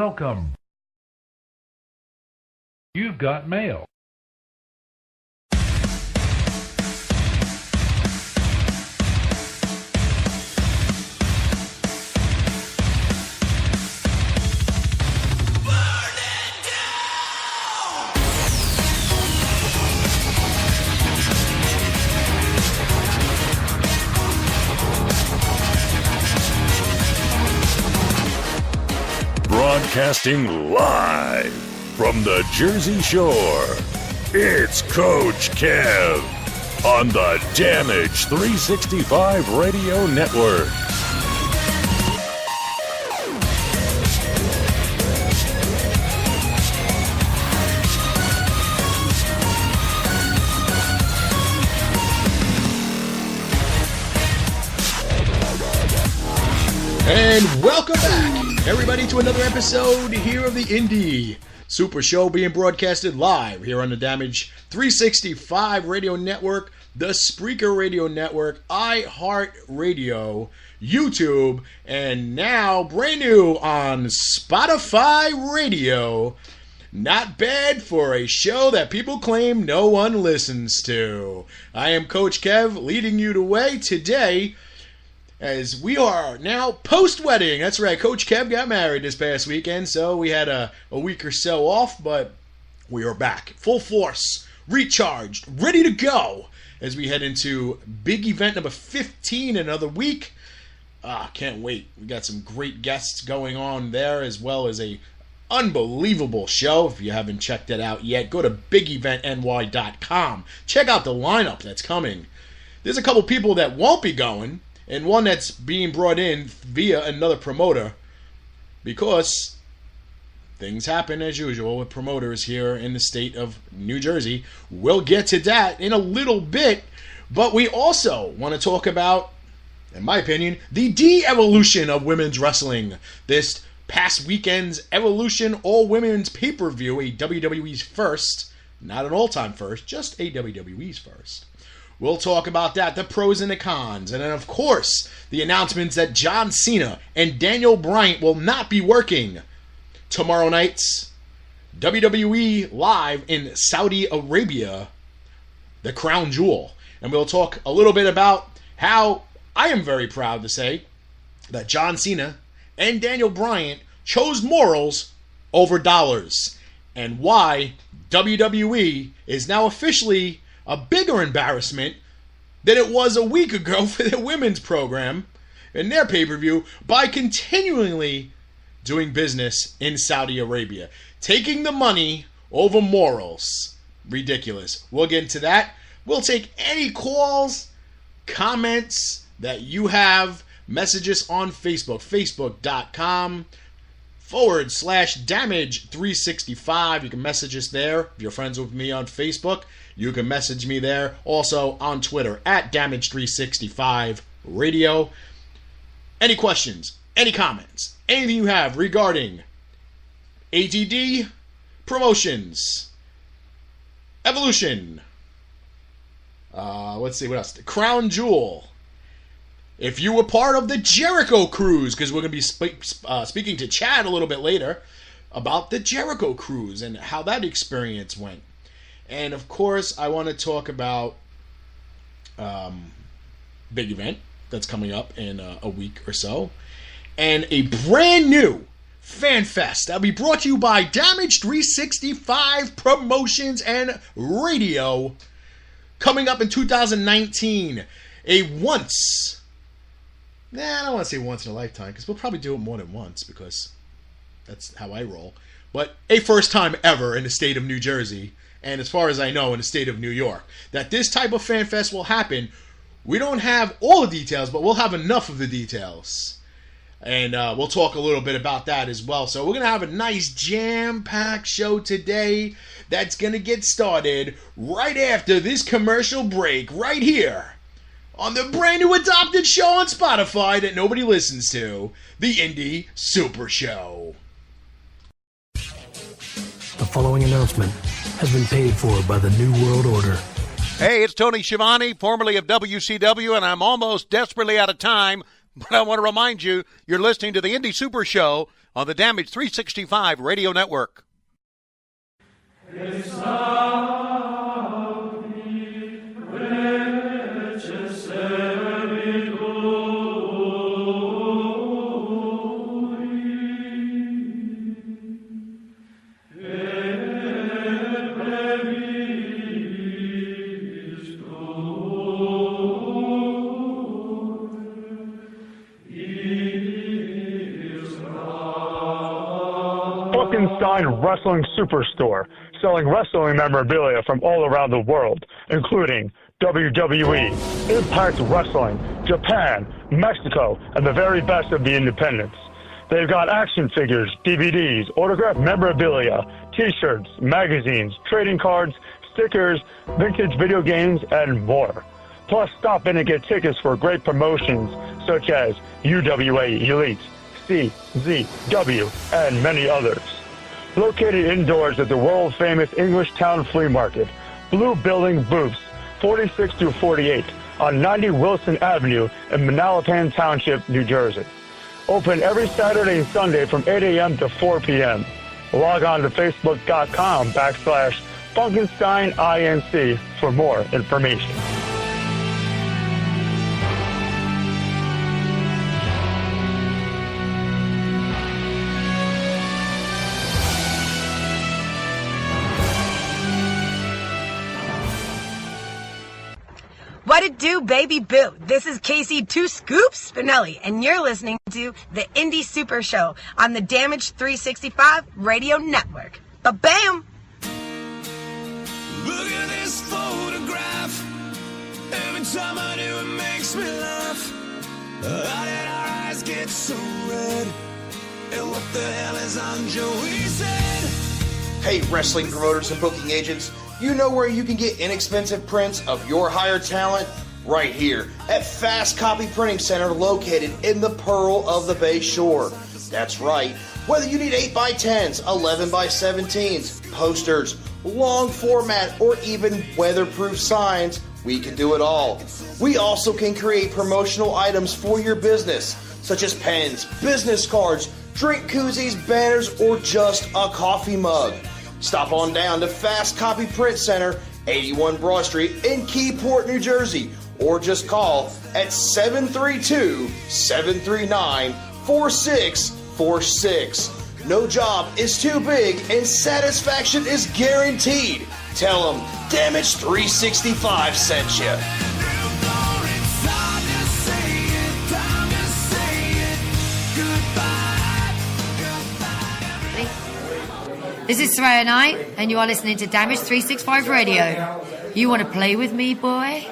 Welcome. You've got mail. Broadcasting live from the Jersey Shore, it's Coach Kev on the Damage 365 Radio Network. And welcome back, everybody, to another episode here of the Indie Super Show, being broadcasted live here on the Damage 365 Radio Network, the Spreaker Radio Network, iHeartRadio, YouTube, and now brand new on Spotify Radio. Not bad for a show that people claim no one listens to. I am Coach Kev, leading you the way today, as we are now post-wedding. That's right, Coach Kev got married this past weekend, so we had a week or so off, but we are back, full force, recharged, ready to go, as we head into big event number 15 in another week. Can't wait. We got some great guests going on there, as well as a unbelievable show. If you haven't checked it out yet, go to bigeventny.com. Check out the lineup that's coming. There's a couple people that won't be going, and one that's being brought in via another promoter, because things happen as usual with promoters here in the state of New Jersey. We'll get to that in a little bit, but we also want to talk about, in my opinion, the de-evolution of women's wrestling. This past weekend's Evolution All-Women's Pay-Per-View, a WWE's first, not an all-time first, just a WWE's first. We'll talk about that, the pros and the cons, and then, of course, the announcements that John Cena and Daniel Bryan will not be working tomorrow night's WWE Live in Saudi Arabia, the Crown Jewel. And we'll talk a little bit about how I am very proud to say that John Cena and Daniel Bryan chose morals over dollars, and why WWE is now officially a bigger embarrassment than it was a week ago for the women's program and their pay-per-view by continually doing business in Saudi Arabia. Taking the money over morals. Ridiculous. We'll get into that. We'll take any calls, comments that you have. Messages on Facebook. Facebook.com/Damage365. You can message us there. If you're friends with me on Facebook, you can message me there. Also on Twitter @Damage365 Radio. Any questions, any comments, anything you have regarding ATD, promotions, Evolution, let's see what else, the Crown Jewel. If you were part of the Jericho Cruise, because we're going to be speaking to Chad a little bit later about the Jericho Cruise and how that experience went. And, of course, I want to talk about big event that's coming up in a week or so. And a brand new Fan Fest that'll be brought to you by Damage 365 Promotions and Radio, coming up in 2019. I don't want to say once in a lifetime, because we'll probably do it more than once, because that's how I roll. But a first time ever in the state of New Jersey, and as far as I know, in the state of New York, that this type of Fan Fest will happen. We don't have all the details, but we'll have enough of the details. And we'll talk a little bit about that as well. So we're going to have a nice jam-packed show today that's going to get started right after this commercial break right here on the brand new adopted show on Spotify that nobody listens to, the Indie Super Show. The following announcement has been paid for by the New World Order. Hey, it's Tony Schiavone, formerly of WCW, and I'm almost desperately out of time, but I want to remind you, you're listening to the Indie Super Show on the Damage 365 Radio Network. Wrestling Superstore, selling wrestling memorabilia from all around the world, including WWE, Impact Wrestling, Japan, Mexico, and the very best of the independents. They've got action figures, DVDs, autographed memorabilia, t-shirts, magazines, trading cards, stickers, vintage video games, and more. Plus, stop in and get tickets for great promotions such as UWA Elite, CZW, and many others. Located indoors at the world-famous Englishtown Flea Market, Blue Building Booths, 46 through 48 on 90 Wilson Avenue in Manalapan Township, New Jersey. Open every Saturday and Sunday from 8 a.m. to 4 p.m. Log on to Facebook.com/FunkensteinINC for more information. What it do, baby boo? This is Casey Two Scoops Spinelli, and you're listening to the Indie Super Show on the Damage 365 Radio Network. Ba-bam! Look at this photograph. Every time I do, it makes me laugh. How did our eyes get so red? And what the hell is on Joey's head? Hey, wrestling promoters and booking agents. You know where you can get inexpensive prints of your hired talent? Right here at Fast Copy Printing Center, located in the Pearl of the Bay Shore. That's right. Whether you need 8x10s, 11x17s, posters, long format, or even weatherproof signs, we can do it all. We also can create promotional items for your business, such as pens, business cards, drink koozies, banners, or just a coffee mug. Stop on down to Fast Copy Print Center, 81 Broad Street in Keyport, New Jersey, or just call at 732-739-4646. No job is too big and satisfaction is guaranteed. Tell them Damage 365 sent you. This is Saraya Knight, and you are listening to Damage 365 Radio. You want to play with me, boy?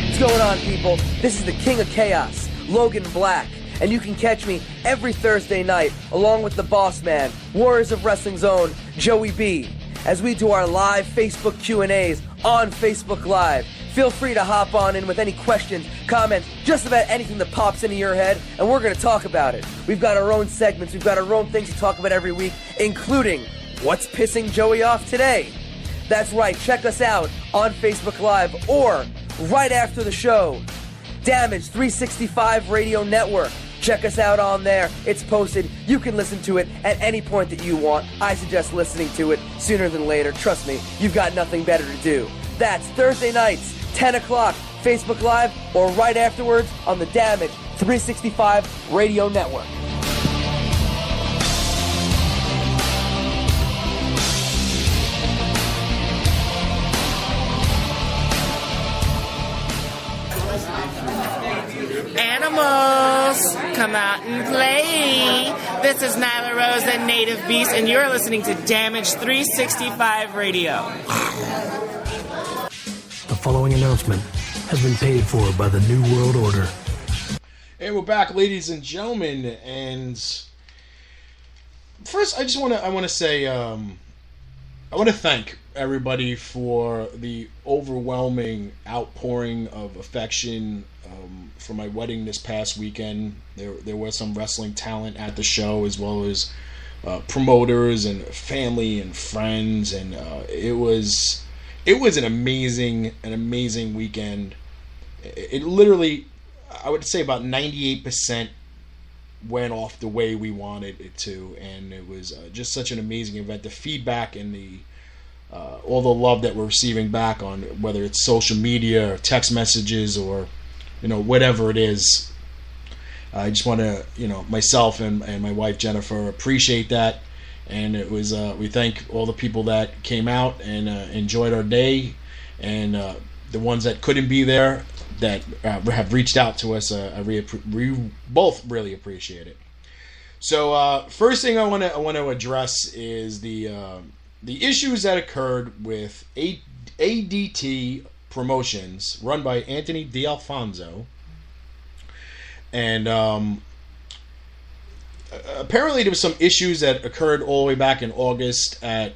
What's going on, people? This is the King of Chaos, Logan Black, and you can catch me every Thursday night along with the boss man, Warriors of Wrestling's own Joey B, as we do our live Facebook Q&As on Facebook Live. Feel free to hop on in with any questions, comments, just about anything that pops into your head, and we're going to talk about it. We've got our own segments, we've got our own things to talk about every week, including what's pissing Joey off today. That's right, check us out on Facebook Live or right after the show. Damage 365 Radio Network. Check us out on there. It's posted. You can listen to it at any point that you want. I suggest listening to it sooner than later. Trust me, you've got nothing better to do. That's Thursday nights, 10 o'clock, Facebook Live, or right afterwards on the Damage 365 Radio Network. Animals, come out and play. This is Nyla Rose and Native Beast, and you're listening to Damage 365 Radio. The following announcement has been paid for by the New World Order. And we're back, ladies and gentlemen. And first, I want to say, I want to thank everybody for the overwhelming outpouring of affection for my wedding this past weekend. There was some wrestling talent at the show, as well as promoters and family and friends, and it was an amazing weekend. It literally, I would say about 98% went off the way we wanted it to, and it was just such an amazing event. The feedback and the all the love that we're receiving back on whether it's social media or text messages or whatever it is, I just want to myself and my wife Jennifer appreciate that, and it was we thank all the people that came out and enjoyed our day, and the ones that couldn't be there that have reached out to us. We both really appreciate it. So first thing I want to address is the issues that occurred with ADT Promotions, run by Anthony D'Alfonso, and apparently there was some issues that occurred all the way back in August at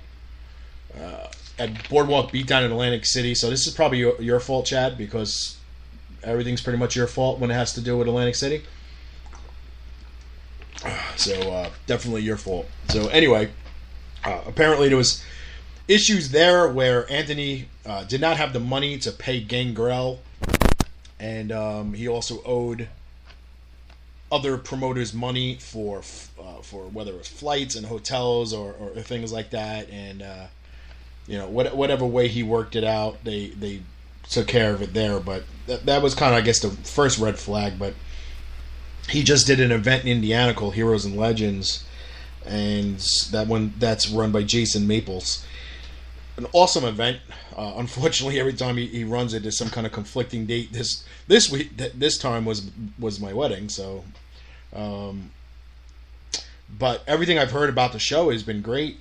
Boardwalk Beatdown in Atlantic City. So this is probably your fault, Chad, because everything's pretty much your fault when it has to do with Atlantic City. So definitely your fault. So anyway, apparently there was issues there where Anthony did not have the money to pay Gangrel, and he also owed other promoters money for whether it was flights and hotels or things like that, and whatever way he worked it out, they took care of it there. But that was kind of, I guess, the first red flag. But he just did an event in Indiana called Heroes and Legends, and that's run by Jason Maples. An awesome event. Unfortunately, every time he runs it, there's some kind of conflicting date. This week, this time was my wedding. So, but everything I've heard about the show has been great.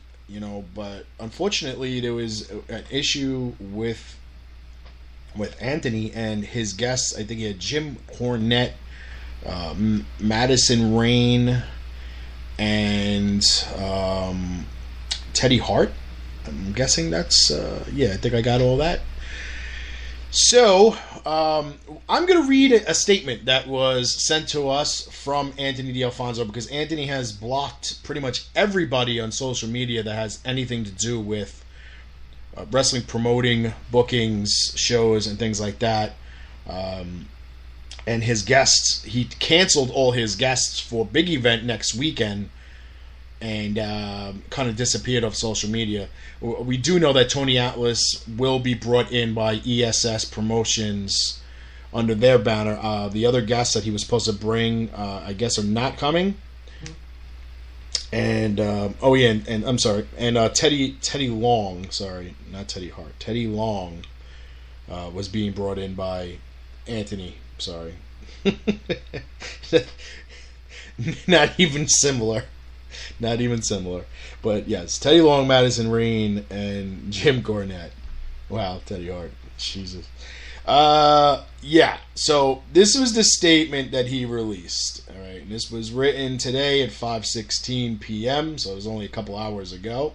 But unfortunately, there was an issue with Anthony and his guests. I think he had Jim Cornette, Madison Rain, and Teddy Hart. I'm guessing that's I think I got all that. So I'm going to read a statement that was sent to us from Anthony D'Alfonso, because Anthony has blocked pretty much everybody on social media that has anything to do with wrestling promoting, bookings, shows, and things like that. And his guests, he canceled all his guests for big event next weekend, and kind of disappeared off social media. We do know that Tony Atlas will be brought in by ESS Promotions under their banner. The other guests that he was supposed to bring, I guess, are not coming. And and I'm sorry, and Teddy Long, sorry, not Teddy Hart, Teddy Long was being brought in by Anthony. Sorry, not even similar. Not even similar. But yes, Teddy Long, Madison Rain, and Jim Cornette. Wow, Teddy Hart. Jesus. So this was the statement that he released. All right, and this was written today at 5:16 p.m., so it was only a couple hours ago.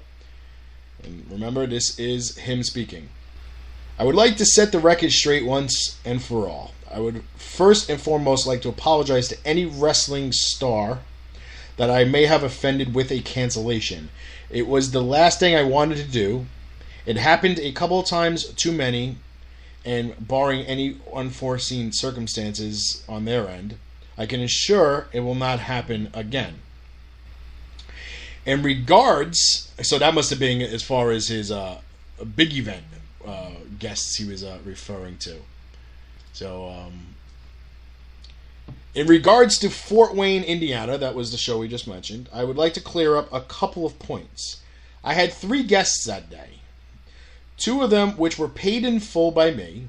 And remember, this is him speaking. I would like to set the record straight once and for all. I would first and foremost like to apologize to any wrestling star that I may have offended with a cancellation. It was the last thing I wanted to do. It happened a couple of times too many, and barring any unforeseen circumstances on their end, I can assure it will not happen again. In regards, so that must have been as far as his big event guests he was referring to. So, in regards to Fort Wayne, Indiana, that was the show we just mentioned, I would like to clear up a couple of points. I had 3 guests that day. 2 of them which were paid in full by me,